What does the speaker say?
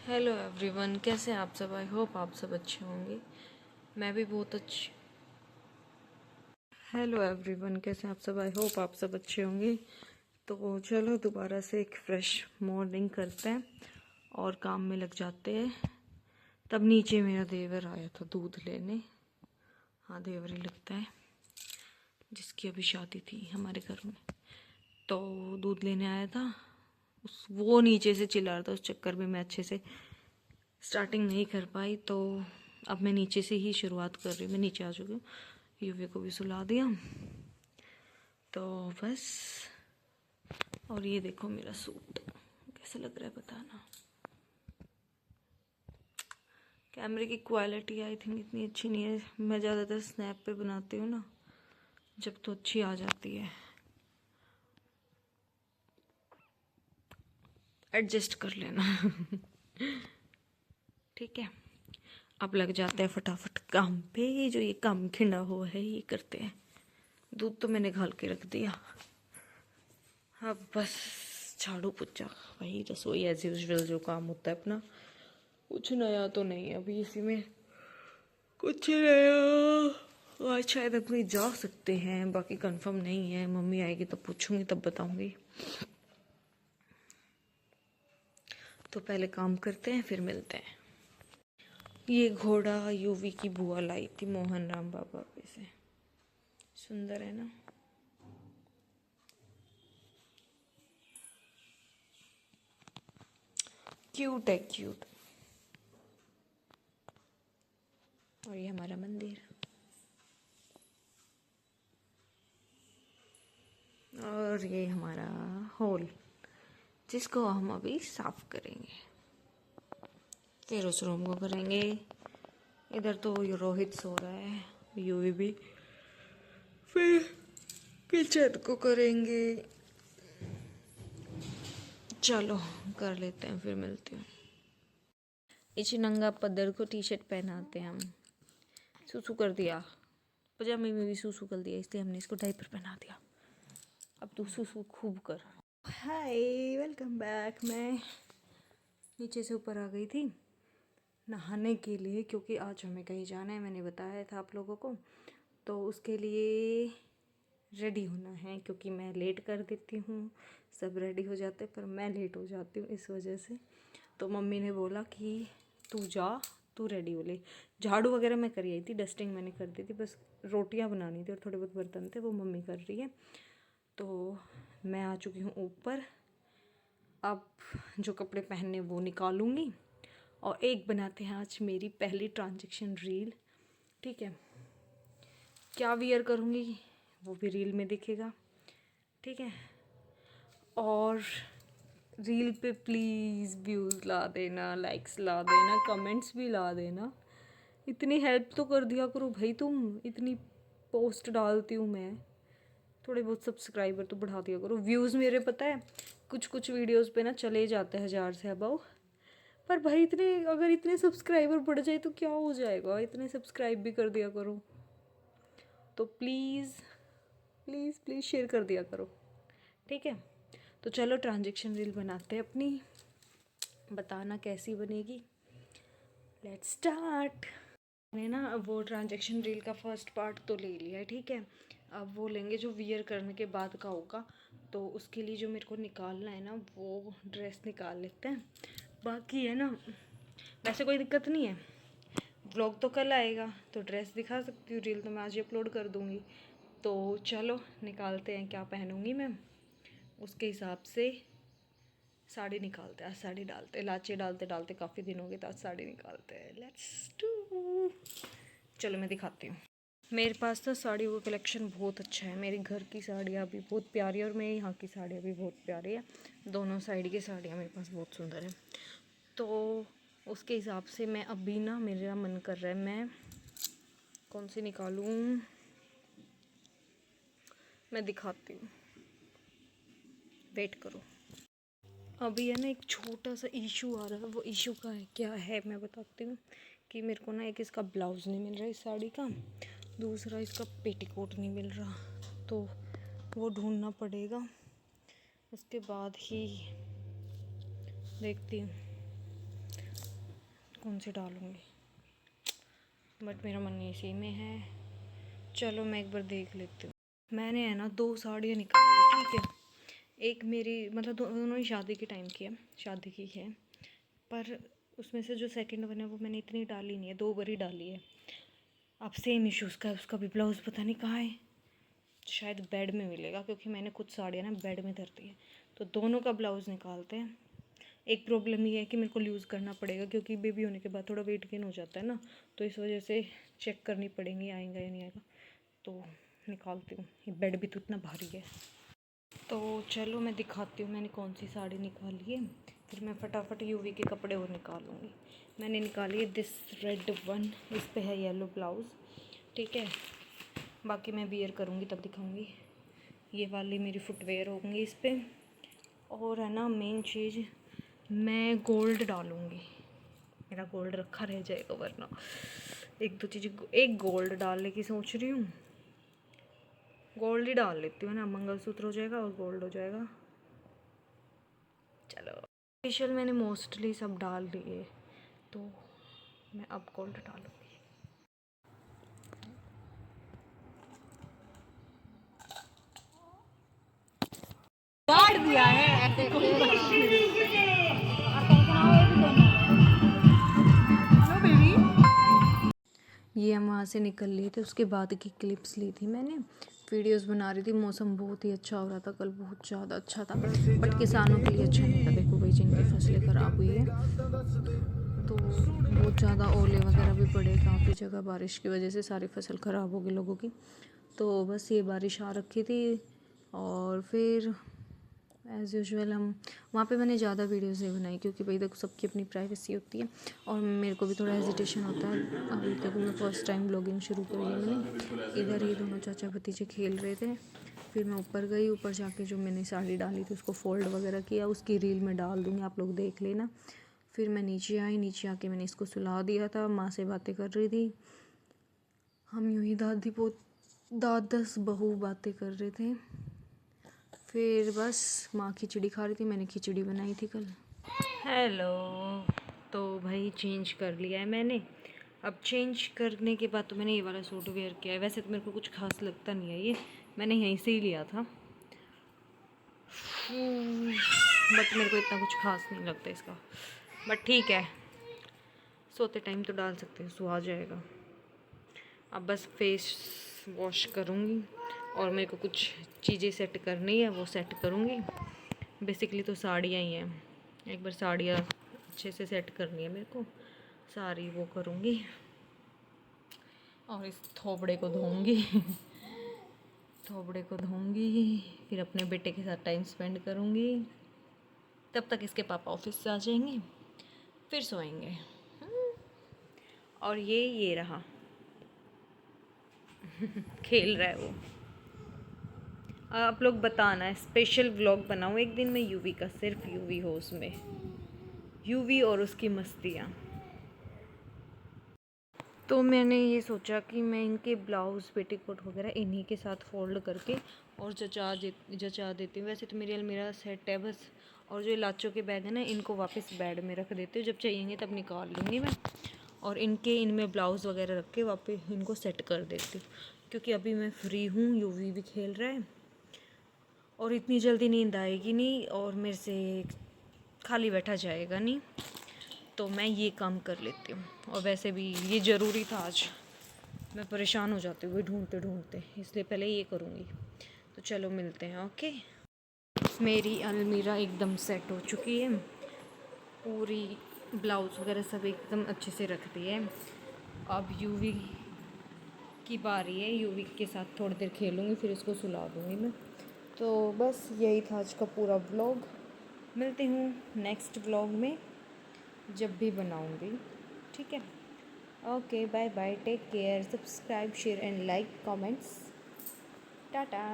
Hello everyone, कैसे हैं आप सब। आई होप आप सब अच्छे होंगे। मैं भी बहुत अच्छी। हेलो एवरीवन, कैसे हैं आप सब। आई होप आप सब अच्छे होंगे। तो चलो दोबारा से एक फ्रेश मॉर्निंग करते हैं और काम में लग जाते हैं। तब नीचे मेरा देवर आया था दूध लेने। हाँ, देवर ही लगता है, जिसकी अभी शादी थी हमारे घर में। तो दूध लेने आया था। वो नीचे से चिल्ला रहा था, उस चक्कर में मैं अच्छे से स्टार्टिंग नहीं कर पाई। तो अब मैं नीचे से ही शुरुआत कर रही हूँ। मैं नीचे आ चुकी हूँ, यूवी को भी सुला दिया। तो बस, और ये देखो मेरा सूट कैसा लग रहा है बताना। कैमरे की क्वालिटी आई थिंक इतनी अच्छी नहीं है। मैं ज़्यादातर स्नैप पे बनाती हूँ ना, जब तो अच्छी आ जाती है। एडजस्ट कर लेना। ठीक है, अब लग जाते हैं फटाफट काम पे। जो ये काम खिंडा हुआ है ये करते हैं। दूध तो मैंने घाल के रख दिया। अब बस झाड़ू पोछा, वही रसोई एज यूजल जो काम होता है अपना। कुछ नया तो नहीं है अभी इसी में, कुछ नया। आज शायद अपनी जा सकते हैं, बाकी कंफर्म नहीं है। मम्मी आएगी तब पूछूंगी, तब बताऊंगी। तो पहले काम करते हैं, फिर मिलते हैं। ये घोड़ा यूवी की बुआ लाई थी मोहन राम बाबा पे से। सुंदर है ना। क्यूट है, क्यूट। और ये हमारा मंदिर, और ये हमारा हॉल, जिसको हम अभी साफ करेंगे। फिर उस रूम को करेंगे। इधर तो रोहित सो रहा है, यूवी भी। फिर किचन को करेंगे। चलो कर लेते हैं, फिर मिलती हूँ। इस नंगा पद्दर को टी शर्ट पहनाते हैं हम। सूसू कर दिया, पजामे में भी सूसू कर दिया, इसलिए हमने इसको डायपर पहना दिया। अब तू सूसू खूब कर। हाय, वेलकम बैक। मैं नीचे से ऊपर आ गई थी नहाने के लिए, क्योंकि आज हमें कहीं जाना है। मैंने बताया था आप लोगों को। तो उसके लिए रेडी होना है, क्योंकि मैं लेट कर देती हूँ। सब रेडी हो जाते पर मैं लेट हो जाती हूँ, इस वजह से। तो मम्मी ने बोला कि तू जा, तू रेडी हो ले। झाड़ू वगैरह मैं करी आई थी, डस्टिंग मैंने कर दी थी, बस रोटियाँ बनानी थी और थोड़े बहुत बर्तन थे, वो मम्मी कर रही है। तो मैं आ चुकी हूँ ऊपर। अब जो कपड़े पहनने वो निकालूंगी, और एक बनाते हैं आज मेरी पहली ट्रांजैक्शन रील। ठीक है, क्या वियर करूँगी वो भी रील में दिखेगा। ठीक है, और रील पे प्लीज़ व्यूज़ ला देना, लाइक्स ला देना, कमेंट्स भी ला देना। इतनी हेल्प तो कर दिया करो भाई, तुम इतनी पोस्ट डालती हूँ मैं। थोड़े बहुत सब्सक्राइबर तो बढ़ा दिया करो। व्यूज़ मेरे पता है कुछ कुछ वीडियोस पे ना चले जाते हैं 1000 से अबव। पर भाई इतने, अगर इतने सब्सक्राइबर बढ़ जाए तो क्या हो जाएगा। इतने सब्सक्राइब भी कर दिया करो। तो प्लीज़ प्लीज़ प्लीज़ शेयर कर दिया करो। ठीक है, तो चलो ट्रांजैक्शन रील बनाते हैं अपनी। बताना कैसी बनेगी। Let's start. मैंने ना वो ट्रांजैक्शन रील का फर्स्ट पार्ट तो ले लिया है। ठीक है, अब वो लेंगे जो वियर करने के बाद का होगा। तो उसके लिए जो मेरे को निकालना है ना, वो ड्रेस निकाल लेते हैं। बाकी है ना, वैसे कोई दिक्कत नहीं है। व्लॉग तो कल आएगा, तो ड्रेस दिखा सकती हूँ। रील तो मैं आज ही अपलोड कर दूँगी। तो चलो निकालते हैं, क्या पहनूँगी मैं उसके हिसाब से साड़ी निकालते हैं। आज साड़ी डालते हैं, लाचे डालते डालते काफ़ी दिन हो गए, तो आज साड़ी निकालते हैं। Let's do. चलो मैं दिखाती हूँ। मेरे पास तो साड़ियों का कलेक्शन बहुत अच्छा है। मेरे घर की साड़ियाँ भी बहुत प्यारी है, और मेरे यहाँ की साड़ियाँ भी बहुत प्यारी है। दोनों साइड की साड़ियाँ मेरे पास बहुत सुंदर है। तो उसके हिसाब से मैं अभी ना, मेरा मन कर रहा है मैं कौन सी निकालूँ। मैं दिखाती हूँ, वेट करो। अभी है ना एक छोटा सा इशू आ रहा है। वो इशू का है, क्या है मैं बताती हूँ। कि मेरे को ना एक इसका ब्लाउज़ नहीं मिल रहा इस साड़ी का, दूसरा इसका पेटीकोट नहीं मिल रहा। तो वो ढूंढना पड़ेगा, उसके बाद ही देखती हूँ। कौन सी डालूँगी, बट मेरा मन इसी में है। चलो मैं एक बार देख लेती हूँ। मैंने है ना 2 साड़ियाँ निकाली, ठीक है। एक मेरी मतलब दोनों ही शादी के टाइम की है, शादी की है, पर उसमें से जो सेकंड वन है वो मैंने इतनी डाली नहीं है, 2 बार ही डाली है। अब सेम इशू उसका भी ब्लाउज़ पता नहीं कहाँ है, शायद बेड में मिलेगा, क्योंकि मैंने कुछ साड़ियाँ ना बेड में धर दी है। तो दोनों का ब्लाउज़ निकालते हैं। एक प्रॉब्लम ये है कि मेरे को लूज़ करना पड़ेगा, क्योंकि बेबी होने के बाद थोड़ा वेट गेन हो जाता है ना, तो इस वजह से चेक करनी पड़ेंगी आएगा या नहीं आएगा। तो निकालती हूँ, ये बेड भी तो इतना भारी है। तो चलो मैं दिखाती हूँ मैंने कौन सी साड़ी निकाली है, फिर मैं फटाफट यूवी के कपड़े और निकालूँगी। मैंने निकाली है दिस रेड वन, इस पे है येलो ब्लाउज़, ठीक है। बाकी मैं वियर करूँगी तब दिखाऊँगी। ये वाली मेरी फुटवेयर होंगी इस पे। और है ना मेन चीज़, मैं गोल्ड डालूँगी, मेरा गोल्ड रखा रह जाएगा, वरना एक दो चीज़, एक गोल्ड डालने की सोच रही हूँ। गोल्ड ही डाल लेती हूँ ना, मंगलसूत्र हो जाएगा और गोल्ड हो जाएगा। चलो फेशियल मैंने मोस्टली सब डाल दिए, तो मैं अब गोल्ड डालूँगी। काट दिया है ऐसे ये हम वहाँ से निकल लिए थे, उसके बाद की क्लिप्स ली थी मैंने, वीडियोस बना रही थी। मौसम बहुत ही अच्छा हो रहा था कल, बहुत ज़्यादा अच्छा था, बट किसानों के लिए अच्छा नहीं था। देखो भाई, जिनकी फसलें ख़राब हुई है, तो बहुत ज़्यादा ओले वगैरह भी पड़े काफ़ी जगह, बारिश की वजह से सारी फसल ख़राब हो गई लोगों की। तो बस ये बारिश आ रखी थी, और फिर एज़ यूजुअल हम वहाँ पे, मैंने ज़्यादा वीडियोस नहीं बनाई, क्योंकि भाई देखो सबकी अपनी प्राइवेसी होती है, और मेरे को भी थोड़ा हेजिटेशन होता है। अभी देखो मैं फ़र्स्ट टाइम ब्लॉगिंग शुरू करी है मैंने। इधर ही दोनों चाचा भतीजे खेल रहे थे, फिर मैं ऊपर गई, ऊपर जाके जो मैंने साड़ी डाली थी उसको फ़ोल्ड वगैरह किया, उसकी रील में डाल दूँगी, आप लोग देख लेना। फिर मैं नीचे आई, नीचे आके मैंने इसको सुला दिया था, माँ से बातें कर रही थी। हम यूँ ही दादस बहू बातें कर रहे थे। फिर बस माँ खिचड़ी खा रही थी, मैंने खिचड़ी बनाई थी कल। हेलो, तो भाई चेंज कर लिया है मैंने। अब चेंज करने के बाद तो मैंने ये वाला सूट वेयर किया है। वैसे तो मेरे को कुछ खास लगता नहीं है, ये मैंने यहीं से ही लिया था, बट मेरे को इतना कुछ खास नहीं लगता इसका, बट ठीक है, सोते टाइम तो डाल सकते हो, सो आ जाएगा। अब बस फेस वॉश करूँगी, और मेरे को कुछ चीज़ें सेट करनी है, वो सेट करूँगी। बेसिकली तो साड़ियाँ ही हैं, एक बार साड़ियाँ अच्छे से सेट करनी है मेरे को, सारी वो करूँगी, और इस थोबड़े को धोऊँगी थोबड़े को धोऊँगी, फिर अपने बेटे के साथ टाइम स्पेंड करूँगी। तब तक इसके पापा ऑफिस से आ जाएंगे, फिर सोएंगे। और ये रहा खेल रहा है वो। आप लोग बताना है, स्पेशल व्लॉग बनाऊँ एक दिन मैं यूवी का, सिर्फ यूवी हो उसमें, यूवी और उसकी मस्तियाँ। तो मैंने ये सोचा कि मैं इनके ब्लाउज़ पेटीकोट वगैरह इन्हीं के साथ फ़ोल्ड करके और जचा देती हूँ। वैसे तो मेरी अलमीरा सेट है बस, और जो लाचों के बैग है ना, इनको वापस बेड में रख देती हूँ, जब चाहिएंगे तब निकाल लूँगी मैं, और इनमें ब्लाउज़ वगैरह रख के वापस इनको सेट कर देती हूँ, क्योंकि अभी मैं फ्री हूँ, यूवी भी खेल रहा है, और इतनी जल्दी नींद आएगी नहीं, और मेरे से खाली बैठा जाएगा नहीं, तो मैं ये काम कर लेती हूँ। और वैसे भी ये ज़रूरी था आज, मैं परेशान हो जाती हूँ ढूंढते ढूंढते, इसलिए पहले ये करूँगी। तो चलो मिलते हैं, ओके। मेरी अलमीरा एकदम सेट हो चुकी है, पूरी ब्लाउज़ वगैरह सब एकदम अच्छे से रख दी है। अब यूवी की बारी है, यूवी के साथ थोड़ी देर खेलूँगी, फिर इसको सुला दूँगी मैं। तो बस यही था आज का पूरा व्लॉग। मिलती हूँ नेक्स्ट व्लॉग में, जब भी बनाऊँगी, ठीक है। Okay, bye bye, take care, subscribe, share and like, comments, Tata.